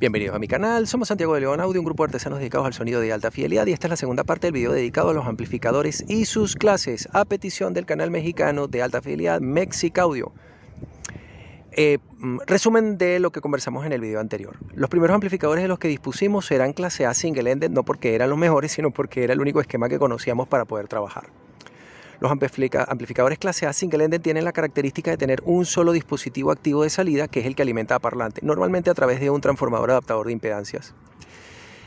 Bienvenidos a mi canal, somos Santiago de León Audio, un grupo de artesanos dedicados al sonido de alta fidelidad, y esta es la segunda parte del video dedicado a los amplificadores y sus clases, a petición del canal mexicano de alta fidelidad Mexicaudio. Resumen de lo que conversamos en el video anterior. Los primeros amplificadores de los que dispusimos eran clase A single-ended, no porque eran los mejores, sino porque era el único esquema que conocíamos para poder trabajar. Los amplificadores clase A single-ended tienen la característica de tener un solo dispositivo activo de salida, que es el que alimenta a parlante, normalmente a través de un transformador adaptador de impedancias.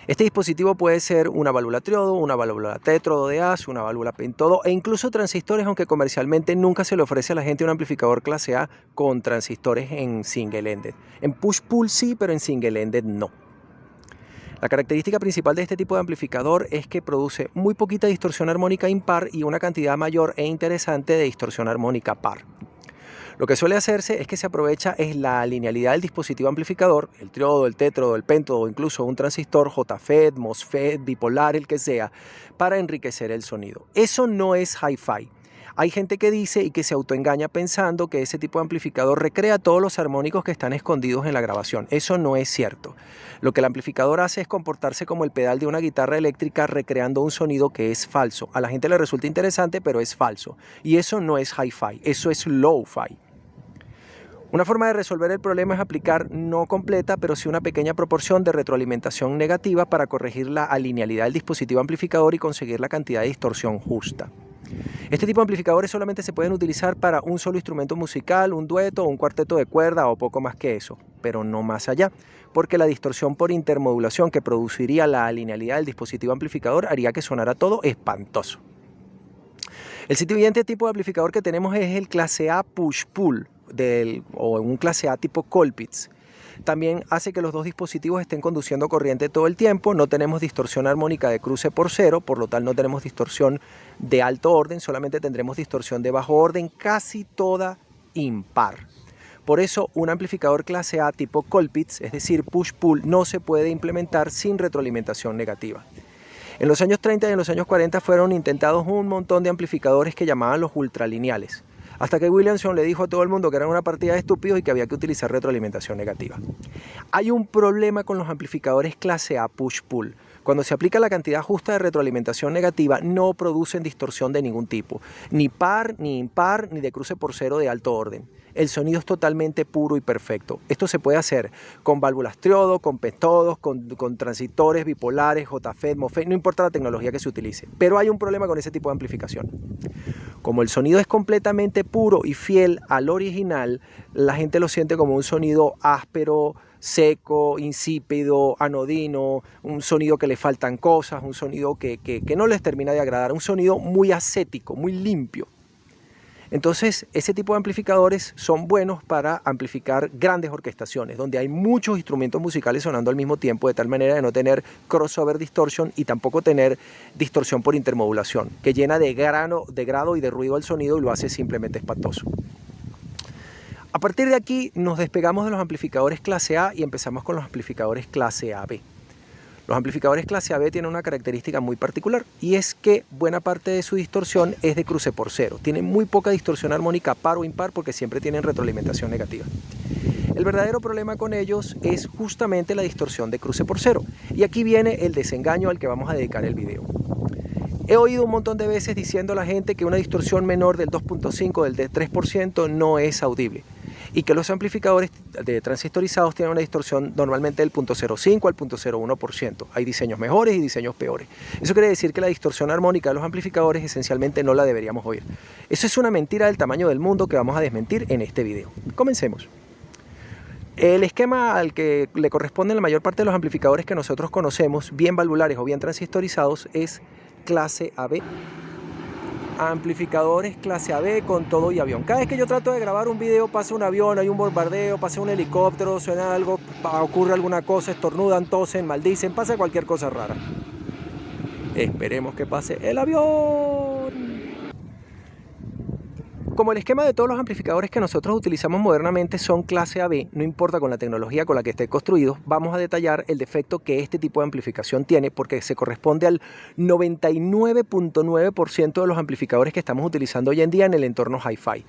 Este dispositivo puede ser una válvula triodo, una válvula tétrodo de AS, una válvula pentodo e incluso transistores, aunque comercialmente nunca se le ofrece a la gente un amplificador clase A con transistores en single-ended. En push-pull sí, pero en single-ended no. La característica principal de este tipo de amplificador es que produce muy poquita distorsión armónica impar y una cantidad mayor e interesante de distorsión armónica par. Lo que suele hacerse es que se aprovecha la linealidad del dispositivo amplificador, el triodo, el tétrodo, el pentodo o incluso un transistor JFET, MOSFET, bipolar, el que sea, para enriquecer el sonido. Eso no es hi-fi. Hay gente que dice y que se autoengaña pensando que ese tipo de amplificador recrea todos los armónicos que están escondidos en la grabación. Eso no es cierto. Lo que el amplificador hace es comportarse como el pedal de una guitarra eléctrica, recreando un sonido que es falso. A la gente le resulta interesante, pero es falso. Y eso no es hi-fi, eso es low-fi. Una forma de resolver el problema es aplicar no completa, pero sí una pequeña proporción de retroalimentación negativa para corregir la alinealidad del dispositivo amplificador y conseguir la cantidad de distorsión justa. Este tipo de amplificadores solamente se pueden utilizar para un solo instrumento musical, un dueto o un cuarteto de cuerda o poco más que eso, pero no más allá, porque la distorsión por intermodulación que produciría la alinealidad del dispositivo amplificador haría que sonara todo espantoso. El siguiente tipo de amplificador que tenemos es el clase A push-pull o un clase A tipo Colpitts. También hace que los dos dispositivos estén conduciendo corriente todo el tiempo. No tenemos distorsión armónica de cruce por cero, por lo tal no tenemos distorsión de alto orden, solamente tendremos distorsión de bajo orden, casi toda impar. Por eso un amplificador clase A tipo Colpitts, es decir push-pull, no se puede implementar sin retroalimentación negativa. En los años 30 y en los años 40 fueron intentados un montón de amplificadores que llamaban los ultralineales, hasta que Williamson le dijo a todo el mundo que eran una partida de estúpidos y que había que utilizar retroalimentación negativa. Hay un problema con los amplificadores clase A push-pull. Cuando se aplica la cantidad justa de retroalimentación negativa, no producen distorsión de ningún tipo, ni par, ni impar, ni de cruce por cero de alto orden. El sonido es totalmente puro y perfecto. Esto se puede hacer con válvulas triodo, con pentodos, con transistores bipolares, JFET, MOSFET, no importa la tecnología que se utilice. Pero hay un problema con ese tipo de amplificación. Como el sonido es completamente puro y fiel al original, la gente lo siente como un sonido áspero, seco, insípido, anodino, un sonido que le faltan cosas, un sonido que no les termina de agradar, un sonido muy ascético, muy limpio. Entonces, ese tipo de amplificadores son buenos para amplificar grandes orquestaciones, donde hay muchos instrumentos musicales sonando al mismo tiempo, de tal manera de no tener crossover distortion y tampoco tener distorsión por intermodulación, que llena de grado y de ruido al sonido y lo hace simplemente espantoso. A partir de aquí nos despegamos de los amplificadores clase A y empezamos con los amplificadores clase AB. Los amplificadores clase AB tienen una característica muy particular, y es que buena parte de su distorsión es de cruce por cero. Tienen muy poca distorsión armónica par o impar porque siempre tienen retroalimentación negativa. El verdadero problema con ellos es justamente la distorsión de cruce por cero, y aquí viene el desengaño al que vamos a dedicar el video. He oído un montón de veces diciendo a la gente que una distorsión menor del 2.5, del 3% no es audible, y que los amplificadores de transistorizados tienen una distorsión normalmente del 0.05 al 0.01%. Hay diseños mejores y diseños peores. Eso quiere decir que la distorsión armónica de los amplificadores esencialmente no la deberíamos oír. Eso es una mentira del tamaño del mundo que vamos a desmentir en este video. Comencemos. El esquema al que le corresponde la mayor parte de los amplificadores que nosotros conocemos, bien valvulares o bien transistorizados, es clase AB. Amplificadores clase AB con todo y avión. Cada vez que yo trato de grabar un video pasa un avión, hay un bombardeo, pasa un helicóptero, suena algo, ocurre alguna cosa, estornudan, tosen, maldicen, pasa cualquier cosa rara. Esperemos que pase el avión. Como el esquema de todos los amplificadores que nosotros utilizamos modernamente son clase AB, no importa con la tecnología con la que esté construido, vamos a detallar el defecto que este tipo de amplificación tiene, porque se corresponde al 99.9% de los amplificadores que estamos utilizando hoy en día en el entorno hi-fi.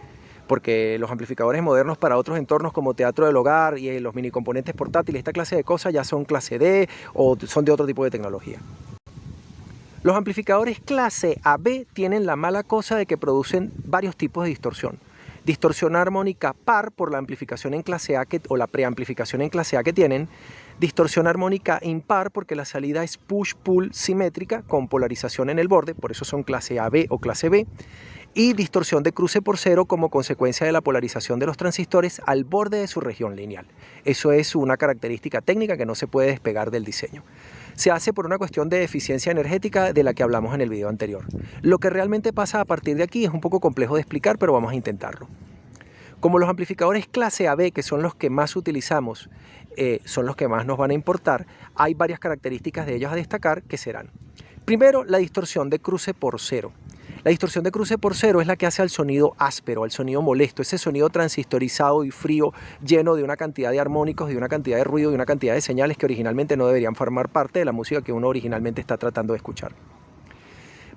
porque los amplificadores modernos para otros entornos como teatro del hogar y los mini componentes portátiles, esta clase de cosas ya son clase D o son de otro tipo de tecnología. Los amplificadores clase AB tienen la mala cosa de que producen varios tipos de distorsión. Distorsión armónica par por la amplificación en clase A o la preamplificación en clase A que tienen. Distorsión armónica impar porque la salida es push-pull simétrica con polarización en el borde, por eso son clase AB o clase B. Y distorsión de cruce por cero como consecuencia de la polarización de los transistores al borde de su región lineal. Eso es una característica técnica que no se puede despegar del diseño. Se hace por una cuestión de eficiencia energética de la que hablamos en el video anterior. Lo que realmente pasa a partir de aquí es un poco complejo de explicar, pero vamos a intentarlo. Como los amplificadores clase AB, que son los que más utilizamos, son los que más nos van a importar, hay varias características de ellos a destacar que serán. Primero, la distorsión de cruce por cero. La distorsión de cruce por cero es la que hace al sonido áspero, al sonido molesto, ese sonido transistorizado y frío, lleno de una cantidad de armónicos, de una cantidad de ruido, de una cantidad de señales que originalmente no deberían formar parte de la música que uno originalmente está tratando de escuchar.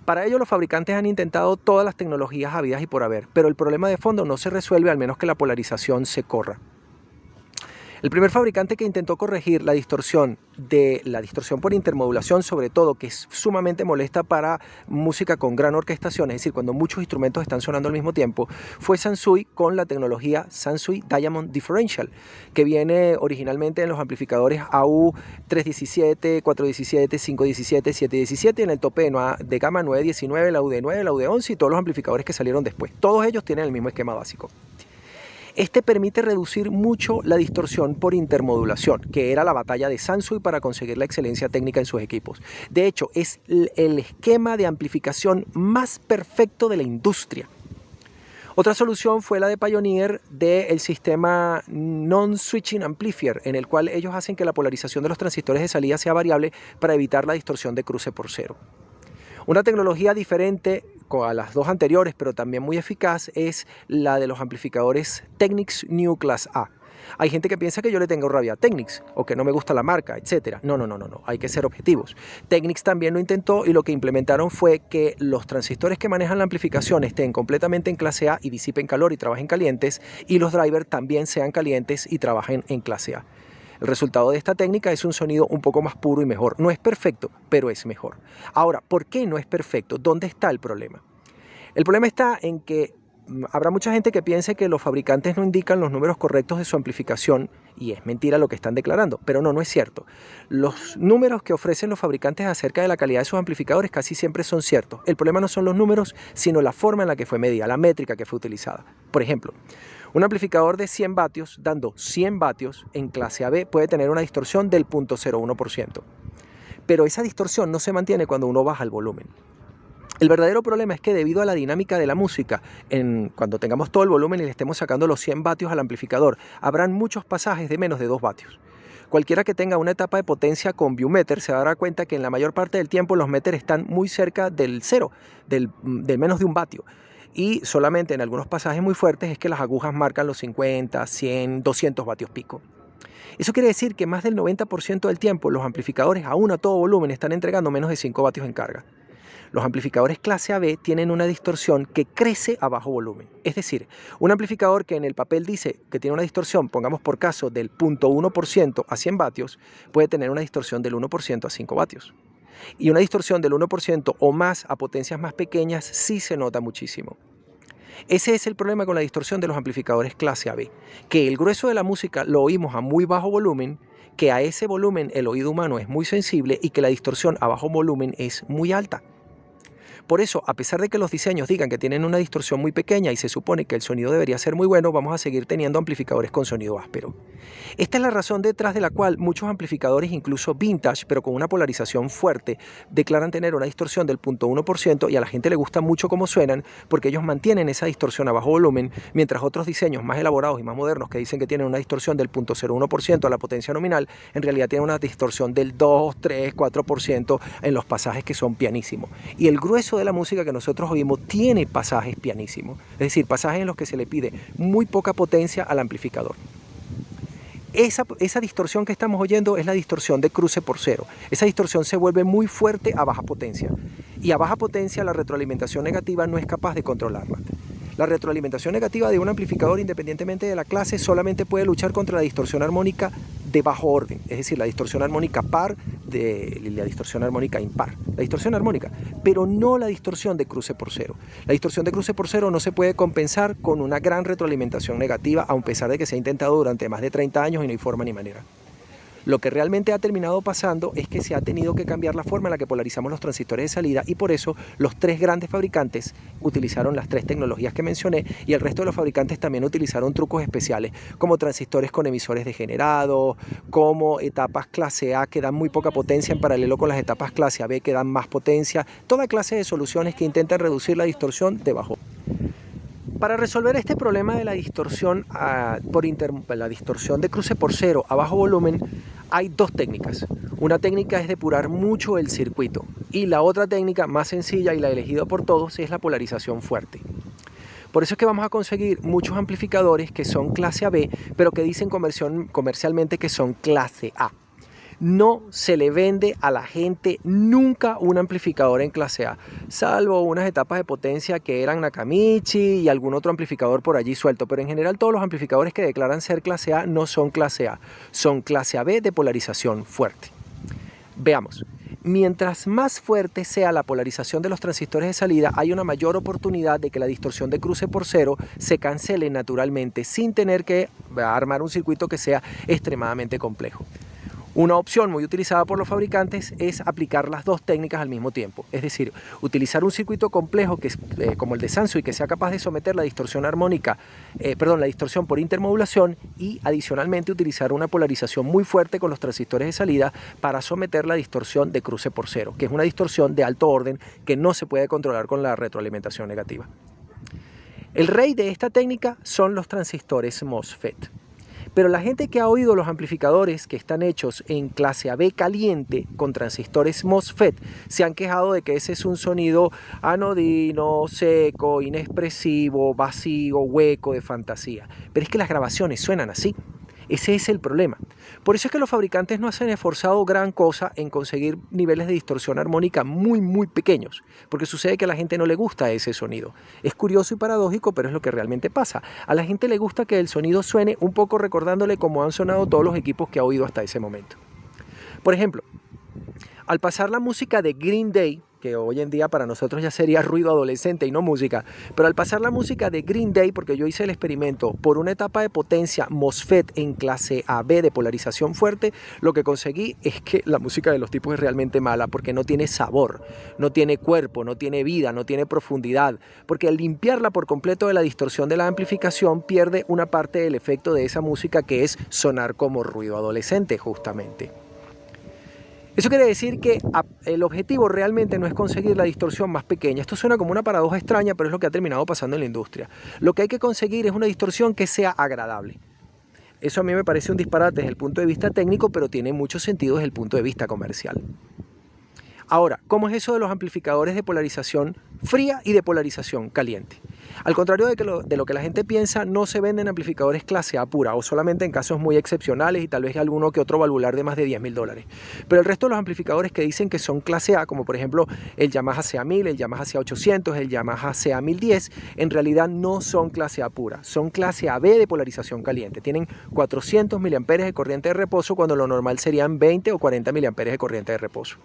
Para ello los fabricantes han intentado todas las tecnologías habidas y por haber, pero el problema de fondo no se resuelve al menos que la polarización se corra. El primer fabricante que intentó corregir la distorsión por intermodulación, sobre todo, que es sumamente molesta para música con gran orquestación, es decir, cuando muchos instrumentos están sonando al mismo tiempo, fue Sansui con la tecnología Sansui Diamond Differential, que viene originalmente en los amplificadores AU 317, 417, 517, 717, en el tope de gama 919, la UD9, la UD11 y todos los amplificadores que salieron después. Todos ellos tienen el mismo esquema básico. Este permite reducir mucho la distorsión por intermodulación, que era la batalla de Sansui para conseguir la excelencia técnica en sus equipos. De hecho, es el esquema de amplificación más perfecto de la industria. Otra solución fue la de Pioneer del sistema Non-Switching Amplifier, en el cual ellos hacen que la polarización de los transistores de salida sea variable para evitar la distorsión de cruce por cero. Una tecnología diferente a las dos anteriores, pero también muy eficaz, es la de los amplificadores Technics New Class A. Hay gente que piensa que yo le tengo rabia a Technics o que no me gusta la marca, etc. No, hay que ser objetivos. Technics también lo intentó y lo que implementaron fue que los transistores que manejan la amplificación estén completamente en clase A y disipen calor y trabajen calientes, y los drivers también sean calientes y trabajen en clase A. El resultado de esta técnica es un sonido un poco más puro y mejor. No es perfecto, pero es mejor. Ahora, ¿por qué no es perfecto? ¿Dónde está el problema? El problema está en que habrá mucha gente que piense que los fabricantes no indican los números correctos de su amplificación, y es mentira lo que están declarando, pero no es cierto. Los números que ofrecen los fabricantes acerca de la calidad de sus amplificadores casi siempre son ciertos. El problema no son los números, sino la forma en la que fue medida, la métrica que fue utilizada. Por ejemplo, un amplificador de 100 vatios dando 100 vatios en clase AB puede tener una distorsión del 0.01%. Pero esa distorsión no se mantiene cuando uno baja el volumen. El verdadero problema es que debido a la dinámica de la música, cuando tengamos todo el volumen y le estemos sacando los 100 vatios al amplificador, habrán muchos pasajes de menos de 2 vatios. Cualquiera que tenga una etapa de potencia con Viewmeter se dará cuenta que en la mayor parte del tiempo los meters están muy cerca del cero, del menos de 1 vatio. Y solamente en algunos pasajes muy fuertes es que las agujas marcan los 50, 100, 200 vatios pico. Eso quiere decir que más del 90% del tiempo los amplificadores aún a todo volumen están entregando menos de 5 vatios en carga. Los amplificadores clase AB tienen una distorsión que crece a bajo volumen. Es decir, un amplificador que en el papel dice que tiene una distorsión, pongamos por caso, del 0.1% a 100 vatios, puede tener una distorsión del 1% a 5 vatios. Y una distorsión del 1% o más a potencias más pequeñas sí se nota muchísimo. Ese es el problema con la distorsión de los amplificadores clase AB, que el grueso de la música lo oímos a muy bajo volumen, que a ese volumen el oído humano es muy sensible y que la distorsión a bajo volumen es muy alta. Por eso, a pesar de que los diseños digan que tienen una distorsión muy pequeña y se supone que el sonido debería ser muy bueno, vamos a seguir teniendo amplificadores con sonido áspero. Esta es la razón detrás de la cual muchos amplificadores, incluso vintage, pero con una polarización fuerte, declaran tener una distorsión del 0.1% y a la gente le gusta mucho cómo suenan porque ellos mantienen esa distorsión a bajo volumen, mientras otros diseños más elaborados y más modernos que dicen que tienen una distorsión del 0.01% a la potencia nominal, en realidad tienen una distorsión del 2, 3, 4% en los pasajes que son pianísimos. Y el grueso de la música que nosotros oímos tiene pasajes pianísimos, es decir, pasajes en los que se le pide muy poca potencia al amplificador. Esa distorsión que estamos oyendo es la distorsión de cruce por cero. Esa distorsión se vuelve muy fuerte a baja potencia, y a baja potencia la retroalimentación negativa no es capaz de controlarla. La retroalimentación negativa de un amplificador, independientemente de la clase, solamente puede luchar contra la distorsión armónica de bajo orden, es decir, la distorsión armónica par de la distorsión armónica impar, la distorsión armónica, pero no la distorsión de cruce por cero. La distorsión de cruce por cero no se puede compensar con una gran retroalimentación negativa, a pesar de que se ha intentado durante más de 30 años y no hay forma ni manera. Lo que realmente ha terminado pasando es que se ha tenido que cambiar la forma en la que polarizamos los transistores de salida, y por eso los tres grandes fabricantes utilizaron las tres tecnologías que mencioné, y el resto de los fabricantes también utilizaron trucos especiales como transistores con emisores degenerados, como etapas clase A que dan muy poca potencia en paralelo con las etapas clase AB que dan más potencia, toda clase de soluciones que intentan reducir la distorsión de bajo. Para resolver este problema de la distorsión, la distorsión de cruce por cero a bajo volumen, hay dos técnicas. Una técnica es depurar mucho el circuito, y la otra técnica, más sencilla y la elegida por todos, es la polarización fuerte. Por eso es que vamos a conseguir muchos amplificadores que son clase AB, pero que dicen comercialmente que son clase A. No se le vende a la gente nunca un amplificador en clase A, salvo unas etapas de potencia que eran Nakamichi y algún otro amplificador por allí suelto, pero en general todos los amplificadores que declaran ser clase A no son clase A, son clase AB de polarización fuerte. Veamos. Mientras más fuerte sea la polarización de los transistores de salida, hay una mayor oportunidad de que la distorsión de cruce por cero se cancele naturalmente sin tener que armar un circuito que sea extremadamente complejo. Una opción muy utilizada por los fabricantes es aplicar las dos técnicas al mismo tiempo, es decir, utilizar un circuito complejo como el de Sansui, que sea capaz de someter la distorsión la distorsión por intermodulación, y adicionalmente utilizar una polarización muy fuerte con los transistores de salida para someter la distorsión de cruce por cero, que es una distorsión de alto orden que no se puede controlar con la retroalimentación negativa. El rey de esta técnica son los transistores MOSFET. Pero la gente que ha oído los amplificadores que están hechos en clase AB caliente con transistores MOSFET se han quejado de que ese es un sonido anodino, seco, inexpresivo, vacío, hueco, de fantasía. Pero es que las grabaciones suenan así. Ese es el problema. Por eso es que los fabricantes no se han esforzado gran cosa en conseguir niveles de distorsión armónica muy pequeños, porque sucede que a la gente no le gusta ese sonido. Es curioso y paradójico, pero es lo que realmente pasa. A la gente le gusta que el sonido suene un poco recordándole cómo han sonado todos los equipos que ha oído hasta ese momento. Por ejemplo, al pasar la música de Green Day, que hoy en día para nosotros ya sería ruido adolescente y no música, pero al pasar la música de Green Day, porque yo hice el experimento por una etapa de potencia MOSFET en clase AB de polarización fuerte, lo que conseguí es que la música de los tipos es realmente mala, porque no tiene sabor, no tiene cuerpo, no tiene vida, no tiene profundidad, porque al limpiarla por completo de la distorsión de la amplificación pierde una parte del efecto de esa música, que es sonar como ruido adolescente justamente. Eso quiere decir que el objetivo realmente no es conseguir la distorsión más pequeña. Esto suena como una paradoja extraña, pero es lo que ha terminado pasando en la industria. Lo que hay que conseguir es una distorsión que sea agradable. Eso a mí me parece un disparate desde el punto de vista técnico, pero tiene mucho sentido desde el punto de vista comercial. Ahora, ¿cómo es eso de los amplificadores de polarización fría y de polarización caliente? Al contrario de lo que la gente piensa, no se venden amplificadores clase A pura, o solamente en casos muy excepcionales y tal vez alguno que otro valvular de más de $10.000. Pero el resto de los amplificadores que dicen que son clase A, como por ejemplo el Yamaha CA1000, el Yamaha CA800, el Yamaha CA1010, en realidad no son clase A pura, son clase AB de polarización caliente. Tienen 400 mA de corriente de reposo cuando lo normal serían 20 o 40 mA de corriente de reposo.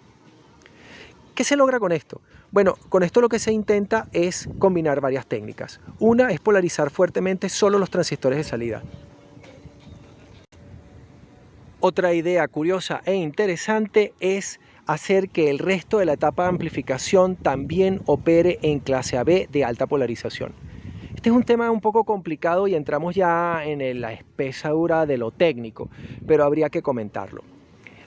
¿Qué se logra con esto? Bueno, con esto lo que se intenta es combinar varias técnicas. Una es polarizar fuertemente solo los transistores de salida. Otra idea curiosa e interesante es hacer que el resto de la etapa de amplificación también opere en clase AB de alta polarización. Este es un tema un poco complicado y entramos ya en la espesadura de lo técnico, pero habría que comentarlo.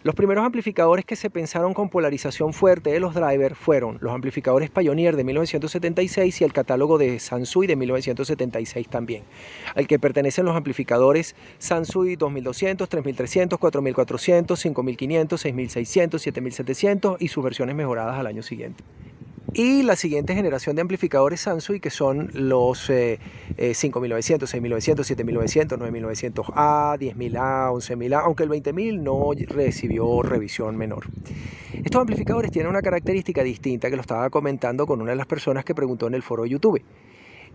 Los primeros amplificadores que se pensaron con polarización fuerte de los drivers fueron los amplificadores Pioneer de 1976 y el catálogo de Sansui de 1976 también, al que pertenecen los amplificadores Sansui 2200, 3300, 4400, 5500, 6600, 7700 y sus versiones mejoradas al año siguiente. Y la siguiente generación de amplificadores Sansui, que son los 5900, 6900, 7900, 9900A, 10000A, 11000A, aunque el 20000 no recibió revisión menor. Estos amplificadores tienen una característica distinta que lo estaba comentando con una de las personas que preguntó en el foro de YouTube.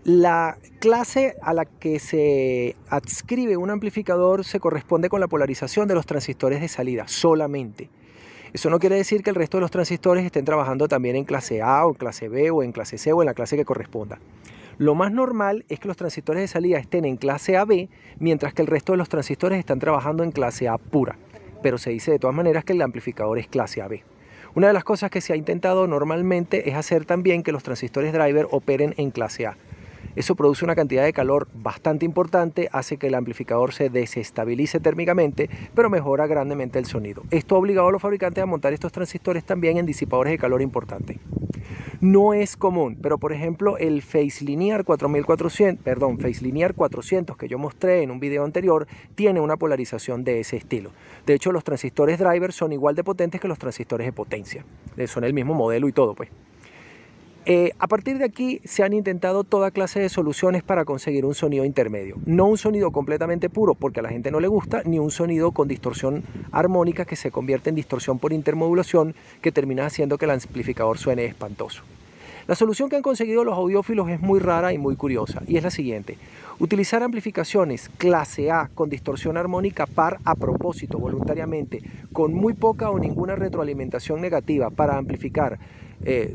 La clase a la que se adscribe un amplificador se corresponde con la polarización de los transistores de salida solamente. Eso no quiere decir que el resto de los transistores estén trabajando también en clase A o en clase B o en clase C o en la clase que corresponda. Lo más normal es que los transistores de salida estén en clase AB, mientras que el resto de los transistores están trabajando en clase A pura. Pero se dice de todas maneras que el amplificador es clase AB. Una de las cosas que se ha intentado normalmente es hacer también que los transistores driver operen en clase A. Eso produce una cantidad de calor bastante importante, hace que el amplificador se desestabilice térmicamente, pero mejora grandemente el sonido. Esto ha obligado a los fabricantes a montar estos transistores también en disipadores de calor importante. No es común, pero por ejemplo el Phase-Linear 400 que yo mostré en un video anterior tiene una polarización de ese estilo. De hecho, los transistores driver son igual de potentes que los transistores de potencia. Son el mismo modelo y todo, pues. A partir de aquí se han intentado toda clase de soluciones para conseguir un sonido intermedio. No un sonido completamente puro porque a la gente no le gusta, ni un sonido con distorsión armónica que se convierte en distorsión por intermodulación que termina haciendo que el amplificador suene espantoso. La solución que han conseguido los audiófilos es muy rara y muy curiosa y es la siguiente. Utilizar amplificaciones clase A con distorsión armónica par a propósito, voluntariamente, con muy poca o ninguna retroalimentación negativa para amplificar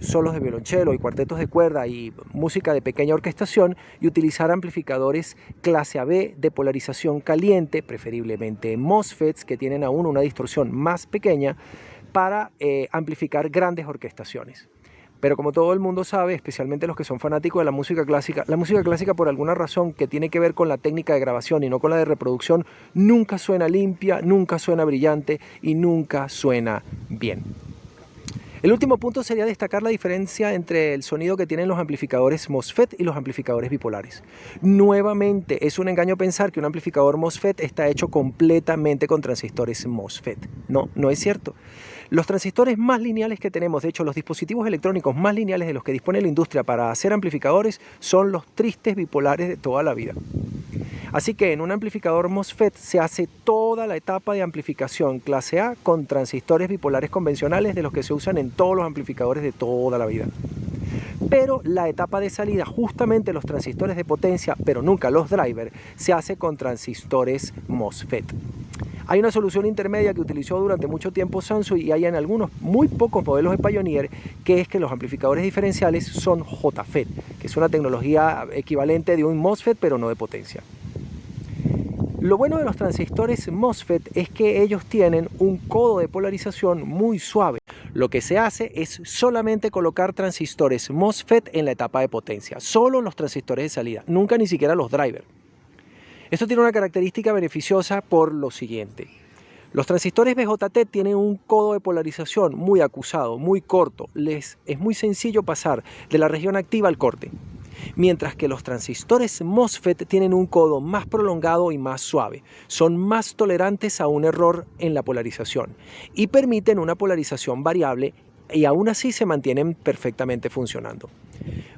solos de violonchelo y cuartetos de cuerda y música de pequeña orquestación, y utilizar amplificadores clase AB de polarización caliente, preferiblemente MOSFETs que tienen aún una distorsión más pequeña, para amplificar grandes orquestaciones. Pero como todo el mundo sabe, especialmente los que son fanáticos de la música clásica por alguna razón que tiene que ver con la técnica de grabación y no con la de reproducción, nunca suena limpia, nunca suena brillante y nunca suena bien. El último punto sería destacar la diferencia entre el sonido que tienen los amplificadores MOSFET y los amplificadores bipolares. Nuevamente, es un engaño pensar que un amplificador MOSFET está hecho completamente con transistores MOSFET. No, no es cierto. Los transistores más lineales que tenemos, de hecho los dispositivos electrónicos más lineales de los que dispone la industria para hacer amplificadores, son los tristes bipolares de toda la vida. Así que en un amplificador MOSFET se hace toda la etapa de amplificación clase A con transistores bipolares convencionales de los que se usan en todos los amplificadores de toda la vida. Pero la etapa de salida, justamente los transistores de potencia, pero nunca los drivers, se hace con transistores MOSFET. Hay una solución intermedia que utilizó durante mucho tiempo Samsung y hay en algunos muy pocos modelos de Pioneer, que es que los amplificadores diferenciales son JFET, que es una tecnología equivalente de un MOSFET pero no de potencia. Lo bueno de los transistores MOSFET es que ellos tienen un codo de polarización muy suave. Lo que se hace es solamente colocar transistores MOSFET en la etapa de potencia, solo los transistores de salida, nunca ni siquiera los drivers. Esto tiene una característica beneficiosa por lo siguiente. Los transistores BJT tienen un codo de polarización muy acusado, muy corto. Es muy sencillo pasar de la región activa al corte. Mientras que los transistores MOSFET tienen un codo más prolongado y más suave. Son más tolerantes a un error en la polarización y permiten una polarización variable y aún así se mantienen perfectamente funcionando.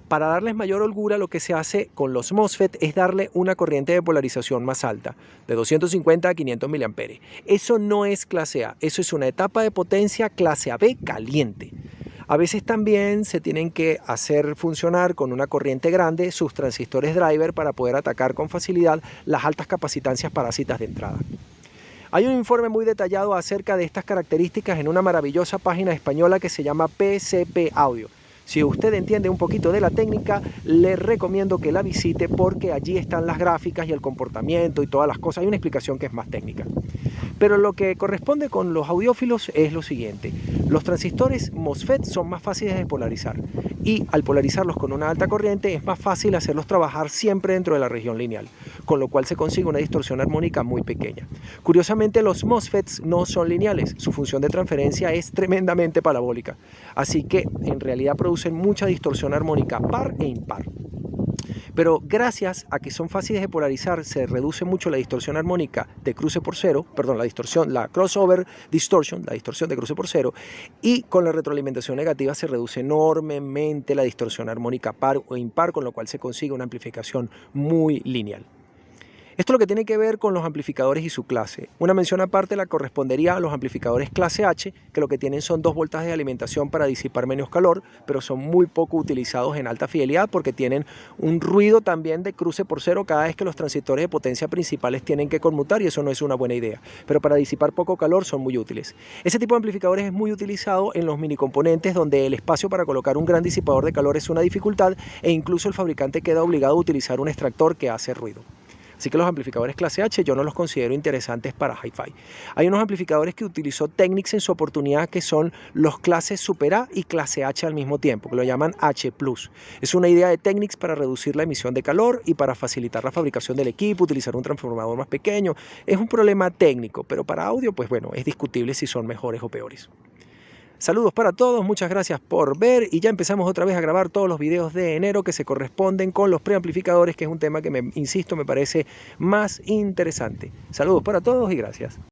Para darles mayor holgura, lo que se hace con los MOSFET es darle una corriente de polarización más alta, de 250 a 500 mA. Eso no es clase A, eso es una etapa de potencia clase AB caliente. A veces también se tienen que hacer funcionar con una corriente grande sus transistores driver para poder atacar con facilidad las altas capacitancias parásitas de entrada. Hay un informe muy detallado acerca de estas características en una maravillosa página española que se llama PCP Audio. Si usted entiende un poquito de la técnica, le recomiendo que la visite porque allí están las gráficas y el comportamiento y todas las cosas. Hay una explicación que es más técnica. Pero lo que corresponde con los audiófilos es lo siguiente. Los transistores MOSFET son más fáciles de polarizar y al polarizarlos con una alta corriente es más fácil hacerlos trabajar siempre dentro de la región lineal, con lo cual se consigue una distorsión armónica muy pequeña. Curiosamente, los MOSFETs no son lineales, su función de transferencia es tremendamente parabólica, así que en realidad producen mucha distorsión armónica par e impar. Pero gracias a que son fáciles de polarizar, se reduce mucho la distorsión armónica de cruce por cero, la crossover distortion, la distorsión de cruce por cero, y con la retroalimentación negativa se reduce enormemente la distorsión armónica par o impar, con lo cual se consigue una amplificación muy lineal. Esto es lo que tiene que ver con los amplificadores y su clase. Una mención aparte la correspondería a los amplificadores clase H, que lo que tienen son 2 voltajes de alimentación para disipar menos calor, pero son muy poco utilizados en alta fidelidad porque tienen un ruido también de cruce por cero cada vez que los transistores de potencia principales tienen que conmutar, y eso no es una buena idea. Pero para disipar poco calor son muy útiles. Ese tipo de amplificadores es muy utilizado en los minicomponentes donde el espacio para colocar un gran disipador de calor es una dificultad e incluso el fabricante queda obligado a utilizar un extractor que hace ruido. Así que los amplificadores clase H yo no los considero interesantes para hi-fi. Hay unos amplificadores que utilizó Technics en su oportunidad que son los clases Super A y clase H al mismo tiempo, que lo llaman H+. Es una idea de Technics para reducir la emisión de calor y para facilitar la fabricación del equipo, utilizar un transformador más pequeño. Es un problema técnico, pero para audio, pues bueno, es discutible si son mejores o peores. Saludos para todos, muchas gracias por ver y ya empezamos otra vez a grabar todos los videos de enero que se corresponden con los preamplificadores, que es un tema que, insisto, me parece más interesante. Saludos para todos y gracias.